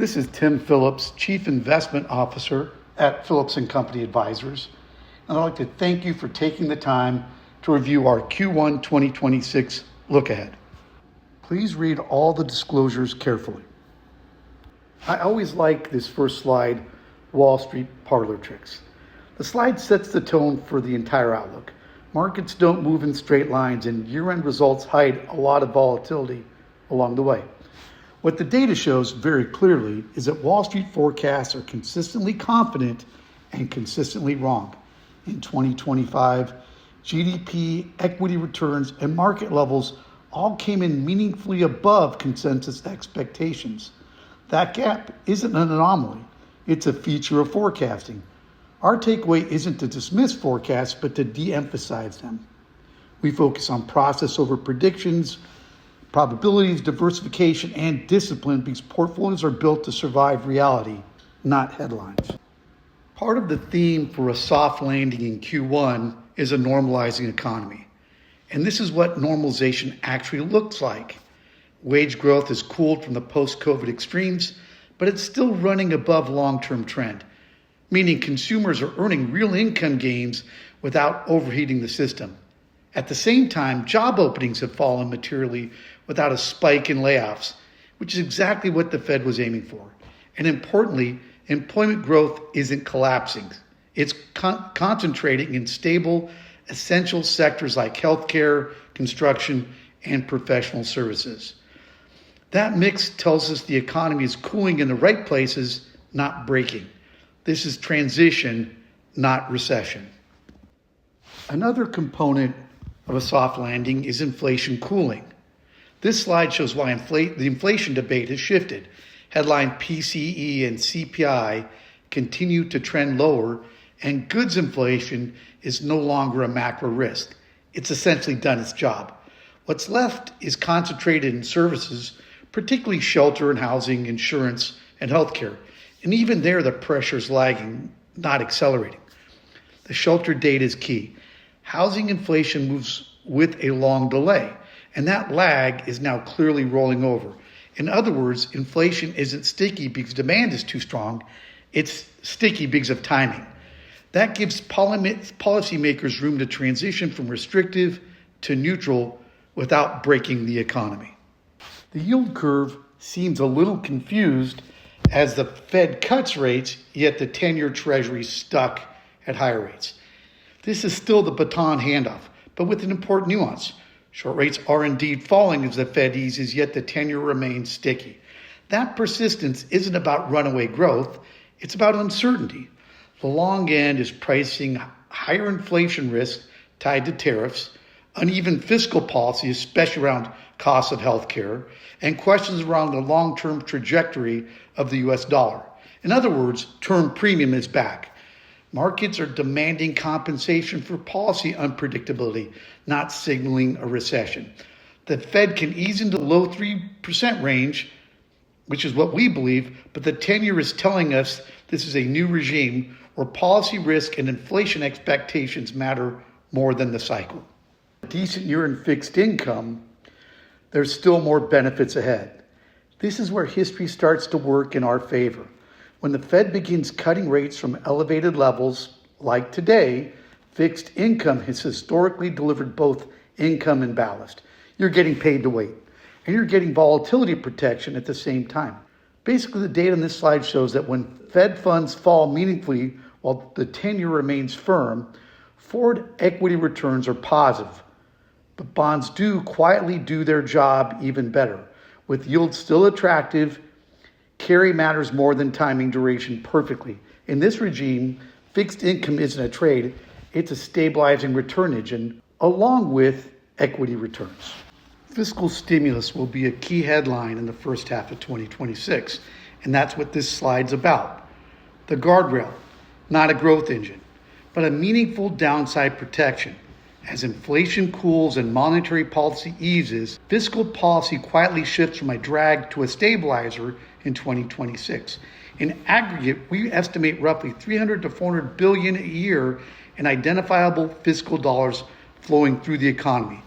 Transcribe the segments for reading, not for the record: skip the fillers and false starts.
This is Tim Phillips, Chief Investment Officer at Phillips Company Advisors, and I'd like to thank you for taking the time to review our Q1 2026 look ahead. Please read all the disclosures carefully. I always like this first slide, Wall Street parlor tricks. The slide sets the tone for the entire outlook. Markets don't move in straight lines, and year-end results hide a lot of volatility along the way. What the data shows very clearly is that Wall Street forecasts are consistently confident and consistently wrong. In 2025, GDP, equity returns, and market levels all came in meaningfully above consensus expectations. That gap isn't an anomaly, it's a feature of forecasting. Our takeaway isn't to dismiss forecasts, but to de-emphasize them. We focus on process over predictions, probabilities, diversification, and discipline because portfolios are built to survive reality, not headlines. Part of the theme for a soft landing in Q1 is a normalizing economy. And this is what normalization actually looks like. Wage growth has cooled from the post-COVID extremes, but it's still running above long-term trend, meaning consumers are earning real income gains without overheating the system. At the same time, job openings have fallen materially without a spike in layoffs, which is exactly what the Fed was aiming for. And importantly, employment growth isn't collapsing. It's concentrating in stable, essential sectors like healthcare, construction, and professional services. That mix tells us the economy is cooling in the right places, not breaking. This is transition, not recession. Another component of a soft landing is inflation cooling. This slide shows why the inflation debate has shifted. Headline PCE and CPI continue to trend lower, and goods inflation is no longer a macro risk. It's essentially done its job. What's left is concentrated in services, particularly shelter and housing, insurance, and healthcare. And even there, the pressure is lagging, not accelerating. The shelter data is key. Housing inflation moves with a long delay, and that lag is now clearly rolling over. In other words, inflation isn't sticky because demand is too strong. It's sticky because of timing. That gives policymakers room to transition from restrictive to neutral without breaking the economy. The yield curve seems a little confused as the Fed cuts rates, yet the 10-year Treasury is stuck at higher rates. This is still the baton handoff, but with an important nuance. Short rates are indeed falling as the Fed eases, yet the 10-year remains sticky. That persistence isn't about runaway growth, it's about uncertainty. The long end is pricing higher inflation risk tied to tariffs, uneven fiscal policy, especially around costs of healthcare, and questions around the long-term trajectory of the US dollar. In other words, term premium is back. Markets are demanding compensation for policy unpredictability, not signaling a recession. The Fed can ease into the low 3% range, which is what we believe, but the 10-year is telling us this is a new regime where policy risk and inflation expectations matter more than the cycle. A decent year in fixed income, there's still more benefits ahead. This is where history starts to work in our favor. When the Fed begins cutting rates from elevated levels, like today, fixed income has historically delivered both income and ballast. You're getting paid to wait, and you're getting volatility protection at the same time. Basically, the data on this slide shows that when Fed funds fall meaningfully while the 10-year remains firm, forward equity returns are positive. But bonds do quietly do their job even better. With yields still attractive, carry matters more than timing duration perfectly. In this regime, fixed income isn't a trade, it's a stabilizing return engine, along with equity returns. Fiscal stimulus will be a key headline in the first half of 2026, and that's what this slide's about. The guardrail, not a growth engine, but a meaningful downside protection. As inflation cools and monetary policy eases, fiscal policy quietly shifts from a drag to a stabilizer in 2026. In aggregate, we estimate roughly $300 to $400 billion a year in identifiable fiscal dollars flowing through the economy,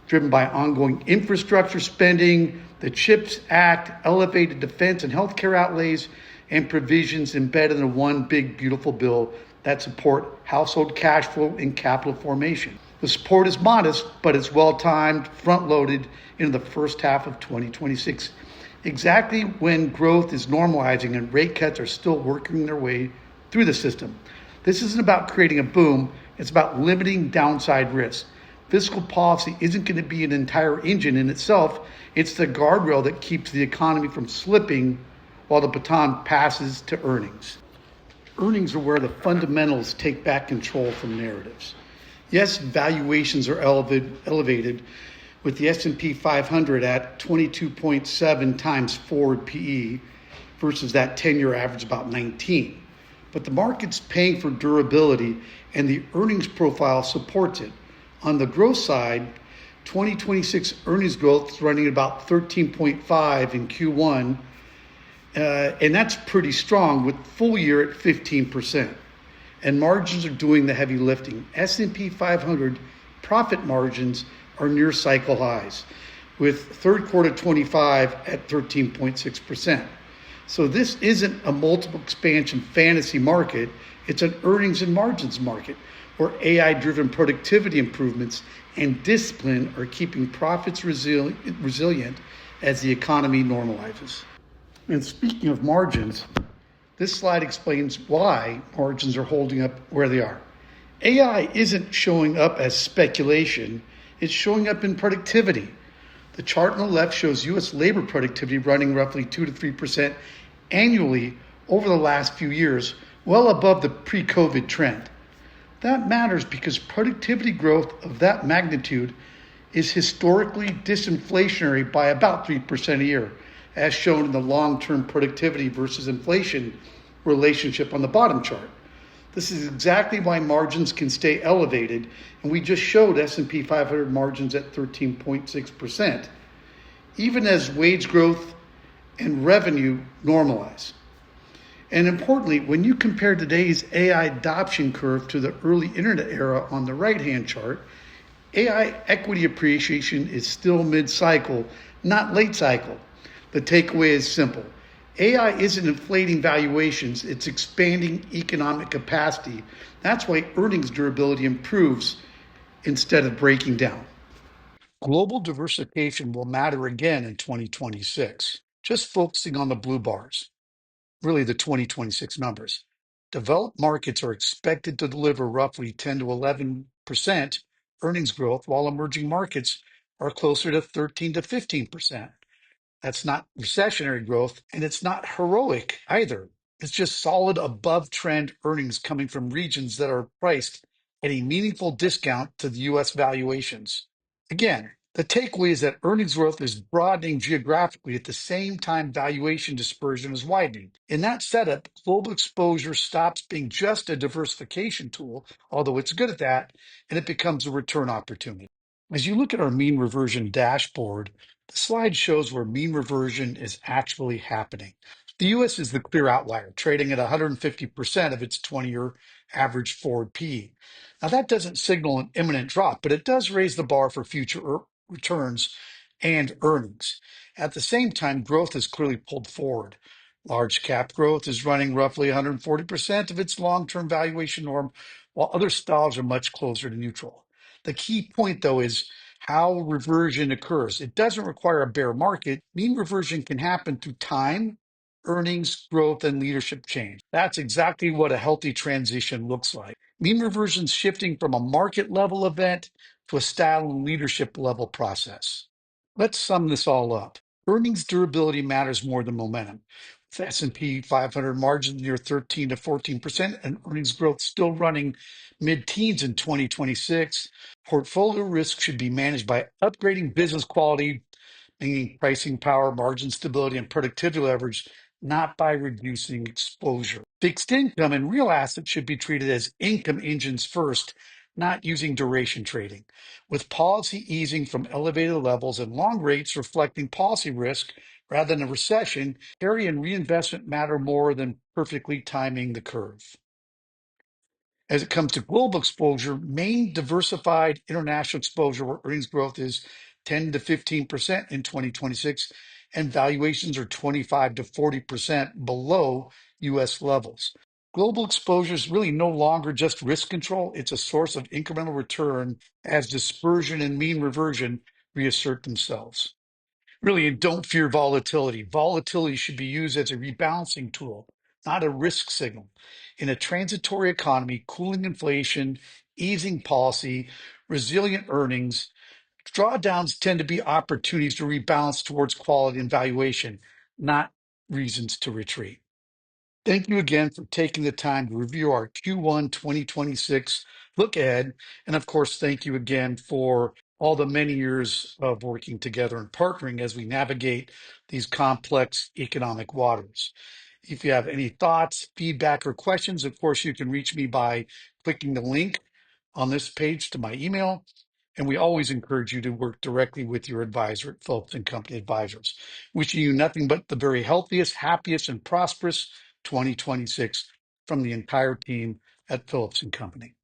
driven by ongoing infrastructure spending, The CHIPS Act elevated defense and healthcare outlays and provisions embedded in one big, beautiful bill that support household cash flow and capital formation. The support is modest, but it's well timed, front loaded into the first half of 2026, exactly when growth is normalizing and rate cuts are still working their way through the system. This isn't about creating a boom, it's about limiting downside risk. Fiscal policy isn't going to be an entire engine in itself, it's the guardrail that keeps the economy from slipping while the baton passes to earnings. Earnings are where the fundamentals take back control from narratives. Yes, valuations are elevated with the S&P 500 at 22.7 times forward PE versus that 10-year average about 19. But the market's paying for durability and the earnings profile supports it. On the growth side, 2026 earnings growth is running at about 13.5 in Q1, and that's pretty strong with full year at 15%. And margins are doing the heavy lifting. S&P 500 profit margins are near cycle highs, with third quarter 25 at 13.6%. So this isn't a multiple expansion fantasy market, it's an earnings and margins market where AI-driven productivity improvements and discipline are keeping profits resilient as the economy normalizes. And speaking of margins, this slide explains why margins are holding up where they are. AI isn't showing up as speculation, it's showing up in productivity. The chart on the left shows U.S. labor productivity running roughly 2 to 3% annually over the last few years, well above the pre-COVID trend. That matters because productivity growth of that magnitude is historically disinflationary by about 3% a year, as shown in the long-term productivity versus inflation relationship on the bottom chart. This is exactly why margins can stay elevated, and we just showed S&P 500 margins at 13.6%, even as wage growth and revenue normalize. And importantly, when you compare today's AI adoption curve to the early internet era on the right-hand chart, AI equity appreciation is still mid-cycle, not late cycle. The takeaway is simple. AI isn't inflating valuations, it's expanding economic capacity. That's why earnings durability improves instead of breaking down. Global diversification will matter again in 2026. Just focusing on the blue bars, really the 2026 numbers. Developed markets are expected to deliver roughly 10 to 11% earnings growth, while emerging markets are closer to 13 to 15%. That's not recessionary growth, and it's not heroic either. It's just solid above trend earnings coming from regions that are priced at a meaningful discount to the US valuations. Again, the takeaway is that earnings growth is broadening geographically at the same time valuation dispersion is widening. In that setup, global exposure stops being just a diversification tool, although it's good at that, and it becomes a return opportunity. As you look at our mean reversion dashboard, the slide shows where mean reversion is actually happening. The US is the clear outlier, trading at 150% of its 20-year average forward PE. Now, that doesn't signal an imminent drop, but it does raise the bar for future returns and earnings. At the same time, growth is clearly pulled forward. Large cap growth is running roughly 140% of its long-term valuation norm, while other styles are much closer to neutral. The key point, though, is how reversion occurs. It doesn't require a bear market. Mean reversion can happen through time, earnings, growth, and leadership change. That's exactly what a healthy transition looks like. Mean reversion is shifting from a market level event to a style and leadership level process. Let's sum this all up. Earnings durability matters more than momentum. With S&P 500 margins near 13 to 14% and earnings growth still running mid-teens in 2026, portfolio risk should be managed by upgrading business quality, meaning pricing power, margin stability, and productivity leverage, not by reducing exposure. Fixed income and real assets should be treated as income engines first, not using duration trading. With policy easing from elevated levels and long rates reflecting policy risk rather than a recession, carry and reinvestment matter more than perfectly timing the curve. As it comes to global exposure, main diversified international exposure where earnings growth is 10 to 15% in 2026, and valuations are 25 to 40% below US levels. Global exposure is really no longer just risk control, it's a source of incremental return as dispersion and mean reversion reassert themselves. Really, and don't fear volatility. Volatility should be used as a rebalancing tool, not a risk signal. In a transitory economy, cooling inflation, easing policy, resilient earnings, drawdowns tend to be opportunities to rebalance towards quality and valuation, not reasons to retreat. Thank you again for taking the time to review our Q1 2026 look ahead. And of course, thank you again for all the many years of working together and partnering as we navigate these complex economic waters. If you have any thoughts, feedback, or questions, of course, you can reach me by clicking the link on this page to my email. And we always encourage you to work directly with your advisor at Phillips Company Advisors. Wishing you nothing but the very healthiest, happiest, and prosperous 2026 from the entire team at Phillips Company.